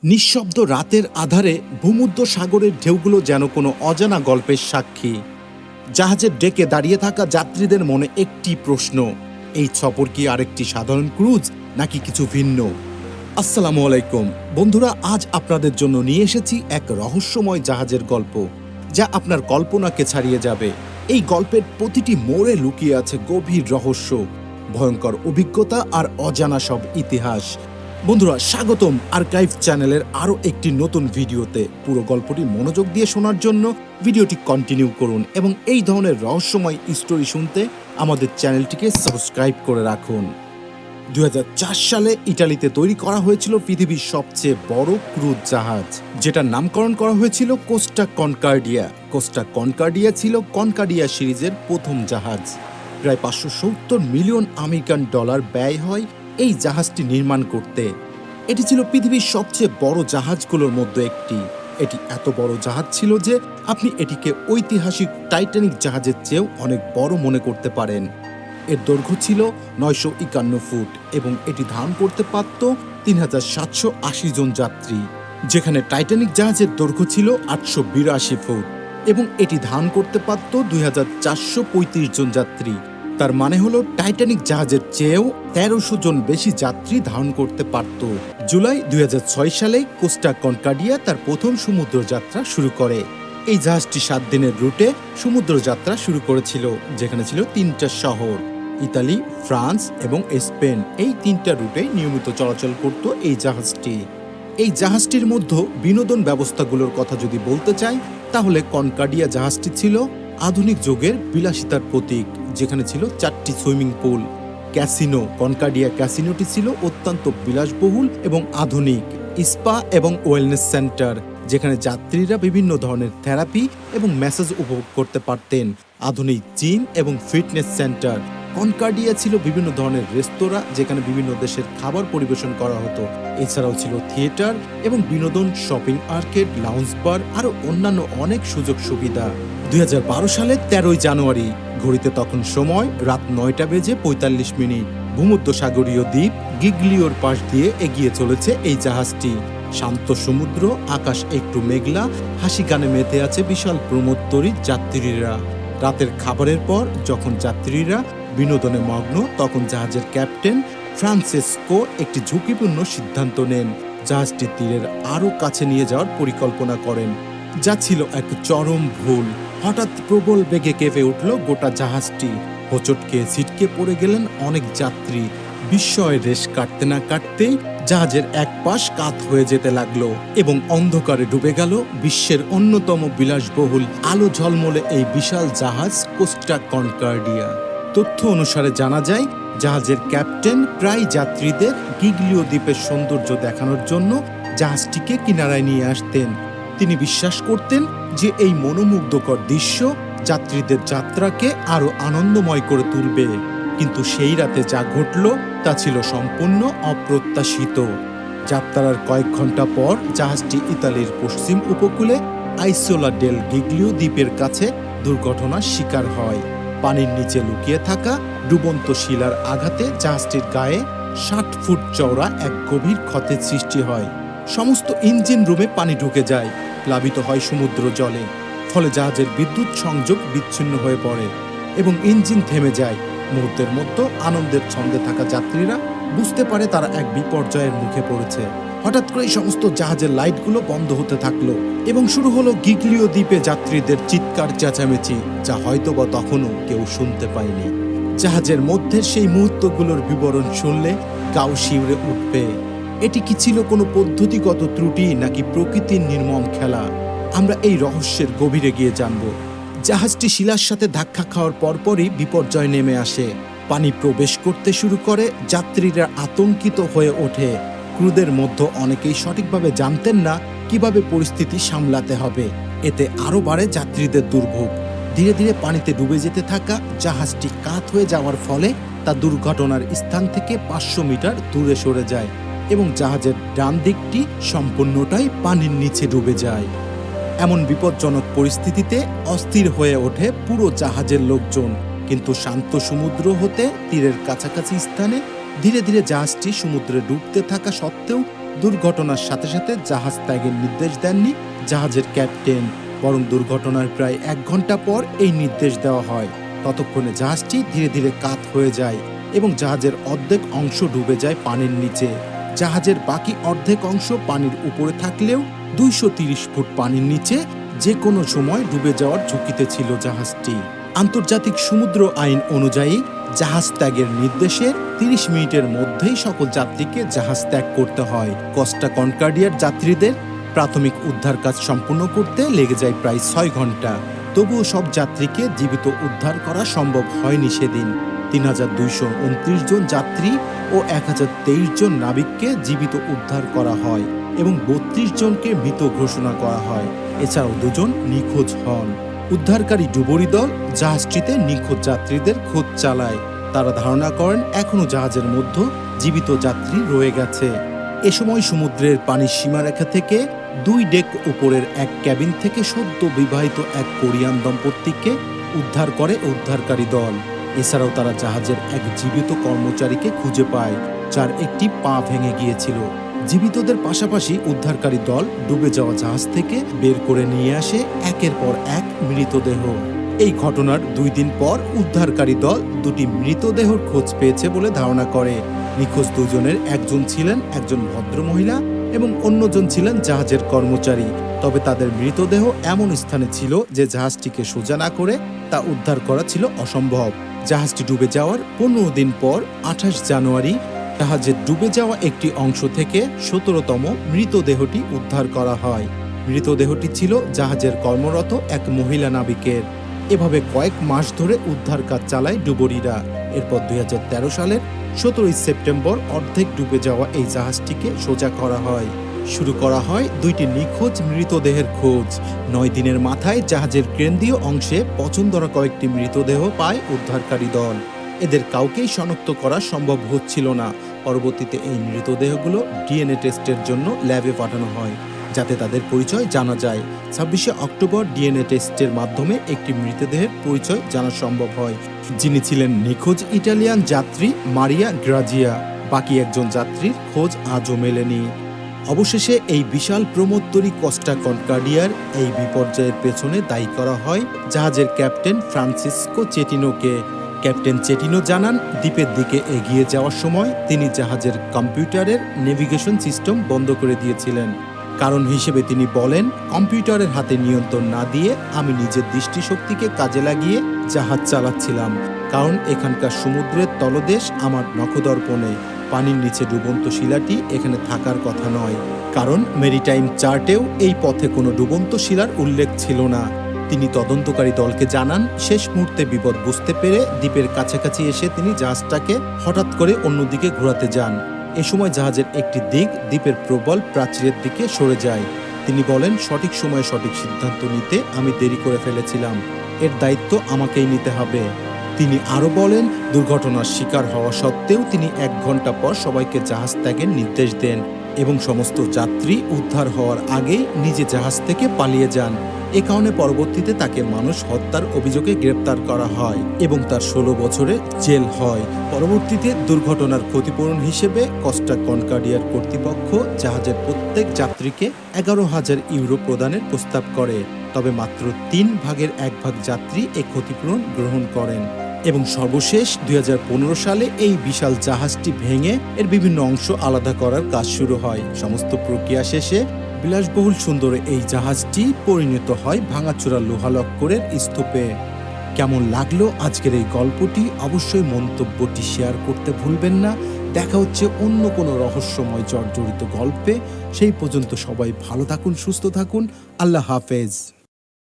নিঃশব্দ রাতের আধারে ভূমধ্য সাগরের ঢেউগুলো যেন কোনো অজানা গল্পের সাক্ষী। জাহাজের ডেকে দাঁড়িয়ে থাকা যাত্রীদের মনে একটি প্রশ্ন, এই সফর কি আরেকটি সাধারণ ক্রুজ নাকি কিছু ভিন্ন? আসসালামু আলাইকুম বন্ধুরা, আজ আপনাদের জন্য নিয়ে এসেছি এক রহস্যময় জাহাজের গল্প, যা আপনার কল্পনাকে ছাড়িয়ে যাবে। এই গল্পের প্রতিটি মোড়ে লুকিয়ে আছে গভীর রহস্য, ভয়ঙ্কর অভিজ্ঞতা আর অজানা সব ইতিহাস। বন্ধুরা, স্বাগতম আর্কাইভ চ্যানেলের আরও একটি নতুন ভিডিওতে। পুরো গল্পটি মনোযোগ দিয়ে শোনার জন্য ভিডিওটি কন্টিনিউ করুন এবং এই ধরনের রহস্যময় স্টোরি শুনতে আমাদের চ্যানেলটিকে সাবস্ক্রাইব করে রাখুন। 2004 সালে ইটালিতে তৈরি করা হয়েছিল পৃথিবীর সবচেয়ে বড় ক্রুজ জাহাজ, যেটার নামকরণ করা হয়েছিল কোস্টা কনকার্ডিয়া। কোস্টা কনকার্ডিয়া ছিল কনকার্ডিয়া সিরিজের প্রথম জাহাজ। প্রায় 570 মিলিয়ন আমেরিকান ডলার ব্যয় হয় এই জাহাজটি নির্মাণ করতে। এটি ছিল পৃথিবীর সবচেয়ে বড় জাহাজগুলোর মধ্যে একটি। এটি এত বড় জাহাজ ছিল যে আপনি এটিকে ঐতিহাসিক টাইটানিক জাহাজের চেয়েও অনেক বড় মনে করতে পারেন। এর দৈর্ঘ্য ছিল 951 ফুট এবং এটি ধারণ করতে পারত 3780 জন যাত্রী, যেখানে টাইটানিক জাহাজের দৈর্ঘ্য ছিল 882 ফুট এবং এটি ধারণ করতে পারত 2435 জন যাত্রী। তার মানে হলো টাইটানিক জাহাজের চেয়েও 1300 জন বেশি যাত্রী ধারণ করতে পারত। জুলাই 2006 সালে কোস্টা কনকার্ডিয়া তার প্রথম সমুদ্র যাত্রা শুরু করে। এই জাহাজটি 7 দিনের রুটে সমুদ্র যাত্রা শুরু করেছিল, যেখানে ছিল 3টা শহর, ইতালি, ফ্রান্স এবং স্পেন। এই 3টা রুটে নিয়মিত চলাচল করত এই জাহাজটি। এই জাহাজটির মধ্যে বিনোদন ব্যবস্থাগুলোর কথা যদি বলতে চাই, তাহলে কনকার্ডিয়া জাহাজটি ছিল আধুনিক যুগের বিলাসিতার প্রতীক, যেখানে ছিল 4টি সুইমিং পুল, ক্যাসিনো। কনকার্ডিয়া ক্যাসিনোটি ছিল অত্যন্ত বিলাসবহুল এবং আধুনিক। স্পা এবং ওয়েলনেস সেন্টার, যেখানে যাত্রীরা বিভিন্ন ধরনের থেরাপি এবং ম্যাসাজ উপভোগ করতে পারতেন। আধুনিক জিম এবং ফিটনেস সেন্টার। কনকার্ডিয়া ছিল বিভিন্ন ধরনের রেস্তোরাঁ, যেখানে বিভিন্ন দেশের খাবার পরিবেশন করা হতো। এছাড়াও ছিল থিয়েটার এবং বিনোদন, শপিং আর্কেড, লাউঞ্জ বার আরও অন্যান্য অনেক সুযোগ সুবিধা। 2012 সালের 13 জানুয়ারি, ঘড়িতে তখন সময় রাত 9:45। ভূমধ্য সাগরীয় দ্বীপ গিগলিওর পাশ দিয়ে এগিয়ে চলেছে এই জাহাজটি। শান্ত সমুদ্র, আকাশ একটু মেঘলা, হাসি গানে মেতে আছে বিশাল প্রমোদতরী যাত্রীরা। রাতের খাবারের পর যখন যাত্রীরা বিনোদনে মগ্ন, তখন জাহাজের ক্যাপ্টেন ফ্রান্সেসকো একটি ঝুঁকিপূর্ণ সিদ্ধান্ত নেন। জাহাজটি তীরের আরও কাছে নিয়ে যাওয়ার পরিকল্পনা করেন, যা ছিল এক চরম ভুল। হঠাৎ প্রবল বেগে কেঁপে উঠল গোটা জাহাজটি। হোঁচট খেয়ে ছিটকে পড়ে গেলেন অনেক যাত্রী। বিস্ময়ের রেশ কাটতে না কাটতেই জাহাজের এক পাশ কাত হয়ে যেতে লাগলো এবং অন্ধকারে ডুবে গেল বিশ্বের অন্যতম বিলাসবহুল আলো ঝলমলে এই বিশাল জাহাজ কোস্টা কনকার্ডিয়া। তথ্য অনুসারে জানা যায়, জাহাজের ক্যাপ্টেন প্রায় যাত্রীদের গিগলিও দ্বীপের সৌন্দর্য দেখানোর জন্য জাহাজটিকে কিনারায় নিয়ে আসতেন। তিনি বিশ্বাস করতেন যে এই মনোমুগ্ধকর দৃশ্য যাত্রীদের যাত্রাকে আরো আনন্দময় করে তুলবে। কিন্তু সেই রাতে যা ঘটল তা ছিল সম্পূর্ণ অপ্রত্যাশিত। যাত্রার কয়েক ঘন্টা পর জাহাজটি ইতালির পশ্চিম উপকূলে আইসোলা ডেল গিগলিও দ্বীপের কাছে দুর্ঘটনার শিকার হয়। পানির নিচে লুকিয়ে থাকা ডুবন্ত শিলার আঘাতে জাহাজটির গায়ে 60 ফুট চওড়া এক গভীর ক্ষতের সৃষ্টি হয়। সমস্ত ইঞ্জিন রুমে পানি ঢুকে যায়, প্লাবিত হয় সমুদ্র জলে। ফলে জাহাজের বিদ্যুৎ সংযোগ বিচ্ছিন্ন হয়ে পড়ে এবং ইঞ্জিন থেমে যায়। মুহূর্তের মধ্যে আনন্দের ছন্দে থাকা যাত্রীরা বুঝতে পারে তারা এক বিপর্যয়ের মুখে পড়েছে। হঠাৎ করে সমস্ত জাহাজের লাইটগুলো বন্ধ হতে থাকলো এবং শুরু হলো গিগলিও দ্বীপে যাত্রীদের চিৎকার চেঁচামেচি, যা হয়তোবা তখনও কেউ শুনতে পায়নি। জাহাজের মধ্যে সেই মুহূর্তগুলোর বিবরণ শুনলে গাও শিউরে উঠবে। এটি কি ছিল কোনো পদ্ধতিগত ত্রুটি নাকি প্রকৃতির নির্মম খেলা? আমরা এই রহস্যের গভীরে গিয়ে জানব। জাহাজটি শিলার সাথে ধাক্কা খাওয়ার পরপরই বিপর্যয় নেমে আসে। পানি প্রবেশ করতে শুরু করে, যাত্রীরা আতঙ্কিত হয়ে ওঠে। ক্রুদের মধ্যে অনেকেই সঠিকভাবে জানতেন না কিভাবে পরিস্থিতি সামলাতে হবে। এতে আরও বাড়ে যাত্রীদের দুর্ভোগ। ধীরে ধীরে পানিতে ডুবে যেতে থাকা জাহাজটি কাত হয়ে যাওয়ার ফলে তা দুর্ঘটনার স্থান থেকে 500 মিটার দূরে সরে যায় এবং জাহাজের ডান দিকটি সম্পূর্ণটাই পানির নিচে ডুবে যায়। এমন বিপজ্জনক পরিস্থিতিতে অস্থির হয়ে ওঠে পুরো জাহাজের লোকজন। কিন্তু শান্ত সমুদ্র হতে তীরের কাছাকাছি স্থানে ধীরে ধীরে জাহাজটি সমুদ্রে ডুবতে থাকা সত্ত্বেও দুর্ঘটনার সাথে সাথে জাহাজ ত্যাগের নির্দেশ দেননি জাহাজের ক্যাপ্টেন, বরং দুর্ঘটনার প্রায় 1 ঘন্টা পর এই নির্দেশ দেওয়া হয়। ততক্ষণে জাহাজটি ধীরে ধীরে কাত হয়ে যায় এবং জাহাজের অর্ধেক অংশ ডুবে যায় পানির নিচে। জাহাজের বাকি অর্ধেক অংশ পানির উপরে থাকলেও 230 ফুট পানির নিচে যে কোনো সময় ডুবে যাওয়ার ঝুঁকিতে ছিল জাহাজটি। আন্তর্জাতিক সমুদ্র আইন অনুযায়ী জাহাজ ত্যাগের নির্দেশের 30 মিনিটের মধ্যেই সকল যাত্রীকে জাহাজ ত্যাগ করতে হয়। কস্টা কনকর্ডিয়ার যাত্রীদের প্রাথমিক উদ্ধার কাজ সম্পূর্ণ করতে লেগে যায় প্রায় 6 ঘন্টা। তবুও সব যাত্রীকে জীবিত উদ্ধার করা সম্ভব হয়নি সেদিন। 3229 জন যাত্রী ও 1023 জন নাবিককে জীবিত উদ্ধার করা হয় এবং 32 জনকে মৃত ঘোষণা করা হয়। এছাড়াও 2 জন নিখোঁজ হন। উদ্ধারকারী ডুবুরি দল জাহাজটিতে নিখোঁজ যাত্রীদের খোঁজ চালায়। তারা ধারণা করেন এখনো জাহাজের মধ্যে জীবিত যাত্রী রয়ে গেছে। এ সময় সমুদ্রের পানির সীমারেখা থেকে 2 ডেক উপরের এক ক্যাবিন থেকে সদ্য বিবাহিত এক কোরিয়ান দম্পতিকে উদ্ধার করে উদ্ধারকারী দল। এছাড়াও তারা জাহাজের এক জীবিত কর্মচারীকে খুঁজে পায়, যার একটি পা ভেঙে গিয়েছিল। জীবিতদের পাশাপাশি উদ্ধারকারী দল ডুবে যাওয়া জাহাজ থেকে বের করে নিয়ে আসে একের পর এক মৃতদেহ। এই ঘটনার 2 দিন পর উদ্ধারকারী দল 2টি মৃতদেহর খোঁজ পেয়েছে বলে ধারণা করে। নিখোঁজ 2 জনের একজন ছিলেন একজন ভদ্রমহিলা এবং অন্যজন ছিলেন জাহাজের কর্মচারী। তবে তাদের মৃতদেহ এমন স্থানে ছিল যে জাহাজটিকে সোজা না করে তা উদ্ধার করা ছিল অসম্ভব। জাহাজটি ডুবে যাওয়ার 15 দিন পর 28 জানুয়ারি জাহাজের ডুবে যাওয়া একটি অংশ থেকে 17তম মৃতদেহটি উদ্ধার করা হয়। মৃতদেহটি ছিল জাহাজের কর্মরত এক মহিলা নাবিকের। এভাবে কয়েক মাস ধরে উদ্ধার কাজ চালায় ডুবুরিরা। এরপর 2013 সালের 17 সেপ্টেম্বর অর্ধেক ডুবে যাওয়া এই জাহাজটিকে সোজা করা হয়। শুরু করা হয় 2টি নিখোঁজ মৃতদেহের খোঁজ। 9 দিনের মাথায় জাহাজের কেন্দ্রীয় অংশে পছন্দরা কয়েকটি মৃতদেহ পায় উদ্ধারকারী দল। এদের কাউকেই শনাক্ত করা সম্ভব হচ্ছিল না। পরবর্তীতে এই মৃতদেহগুলো ডিএনএ টেস্টের জন্য ল্যাবে পাঠানো হয়, যাতে তাদের পরিচয় জানা যায়। 26 অক্টোবর ডিএনএ টেস্টের মাধ্যমে একটি মৃতদেহের পরিচয় জানা সম্ভব হয়, যিনি ছিলেন নিখোঁজ ইটালিয়ান যাত্রী মারিয়া গ্রাজিয়া। বাকি একজন যাত্রীর খোঁজ আজও মেলেনি। অবশেষে এই বিশাল প্রমোত্তরী কস্টা কনকর্ডিয়ার এই বিপর্যয়ের পেছনে দায়ী করা হয় জাহাজের ক্যাপ্টেন ফ্রান্সিসকো চেটিনোকে। ক্যাপ্টেন চেটিনো জানান, দ্বীপের দিকে এগিয়ে যাওয়ার সময় তিনি জাহাজের কম্পিউটারের নেভিগেশন সিস্টেম বন্ধ করে দিয়েছিলেন। কারণ হিসেবে তিনি বলেন, কম্পিউটারের হাতে নিয়ন্ত্রণ না দিয়ে আমি নিজের দৃষ্টিশক্তিকে কাজে লাগিয়ে জাহাজ চালাচ্ছিলাম। কারণ এখানকার সমুদ্রের তলদেশ আমার নখদর্পণে। পানির নিচে ডুবন্ত শিলাটি এখানে থাকার কথা নয়, কারণ মেরিটাইম চার্টেও এই পথে কোনো ডুবন্ত শিলার উল্লেখ ছিল না। তিনি তদন্তকারী দলকে জানান, শেষ মুহূর্তে বিপদ বুঝতে পেরে দ্বীপের কাছাকাছি এসে তিনি জাহাজটাকে হঠাৎ করে অন্যদিকে ঘোরাতে যান। এ সময় জাহাজের একটি দিক দ্বীপের প্রবল প্রাচীরের দিকে সরে যায়। তিনি বলেন, সঠিক সময়ে সঠিক সিদ্ধান্ত নিতে আমি দেরি করে ফেলেছিলাম। এর দায়িত্ব আমাকেই নিতে হবে। তিনি আরও বলেন, দুর্ঘটনার শিকার হওয়া সত্ত্বেও তিনি 1 ঘন্টা পর সবাইকে জাহাজ ত্যাগের নির্দেশ দেন এবং সমস্ত যাত্রী উদ্ধার হওয়ার আগেই নিজে জাহাজ থেকে পালিয়ে যান। এ কারণে পরবর্তীতে তাকে মানুষ হত্যার অভিযোগে গ্রেপ্তার করা হয় এবং তার 16 বছরের জেল হয়। পরবর্তীতে দুর্ঘটনার ক্ষতিপূরণ হিসেবে কস্টা কনকর্ডিয়ার কর্তৃপক্ষ জাহাজের প্রত্যেক যাত্রীকে 11,000 ইউরো প্রদানের প্রস্তাব করে। তবে মাত্র 3 ভাগের 1 ভাগ যাত্রী এই ক্ষতিপূরণ গ্রহণ করেন এবং সর্বশেষ 2015 সালে এই বিশাল জাহাজটি ভেঙে এর বিভিন্ন অংশ আলাদা করার কাজ শুরু হয়। সমস্ত প্রক্রিয়া শেষে বিলাসবহুল সুন্দর এই জাহাজটি পরিণত হয় ভাঙাচোরা লোহালক্করের স্তূপে। কেমন লাগলো আজকের এই গল্পটি? অবশ্যই মন্তব্যটি শেয়ার করতে ভুলবেন না। দেখা হচ্ছে অন্য কোনো রহস্যময় জর্জরিত গল্পে। সেই পর্যন্ত সবাই ভালো থাকুন, সুস্থ থাকুন। আল্লাহ হাফেজ।